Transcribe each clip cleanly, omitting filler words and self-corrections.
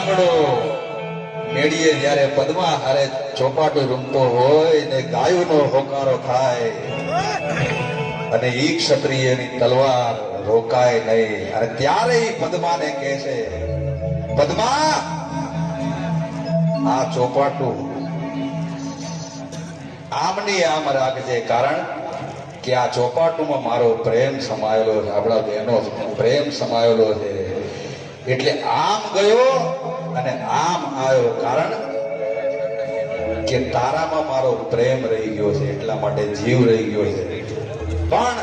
પાંગડો મેળીએ જ્યારે પદ્મા હારે ચોપાટો રમતો હોય ને ગાયોનો હોકારો થાય અને ઈ ક્ષત્રિયની તલવાર રોકાય નહીં અને ત્યારે ઈ પદ્માને કહે છે, પદ્મા આ ચોપાટું આમની આમ રાખજે, કારણ કે આ ચોપાટુમાં મારો પ્રેમ સમાયેલો છે, આપણા બહેનો પ્રેમ સમાયેલો છે. એટલે આમ ગયો અને આમ આવ્યો, કારણ કે તારામાં મારો પ્રેમ રહી ગયો છે, એટલા માટે જીવ રહી ગયો છે. પણ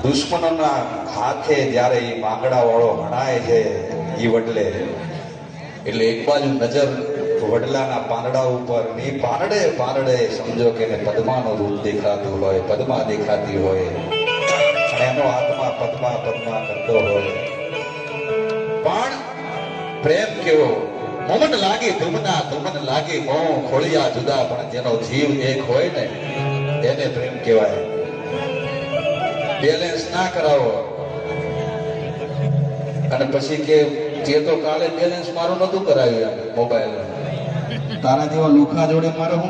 દુશ્મનોના હાથે જ્યારે એ માંગડા વાળો હણાય છે એ વડલે, એટલે એક બાજુ નજર વડલાના પાંદડા ઉપર, એ પાંદડે પાંદડે સમજો કે પદ્માનું રૂપ દેખાતું હોય, પદ્મા દેખાતી હોય અને એનો આત્મા પદ્મા પદ્મા કરતો હોય. પણ પ્રેમ કેવો મોમન લાગી ધૂમના ધૂમન લાગી મોં ખોળિયા જુદા, પણ જેનો જીવ એક હોય ને એને પ્રેમ કહેવાય. બેલેન્સ ના કરાવો અને પછી કે તે તો કાલે બેલેન્સ મારું નતું કરાવ્યું મોબાઈલ, તારા જેવા લુખા જોડે મારે હું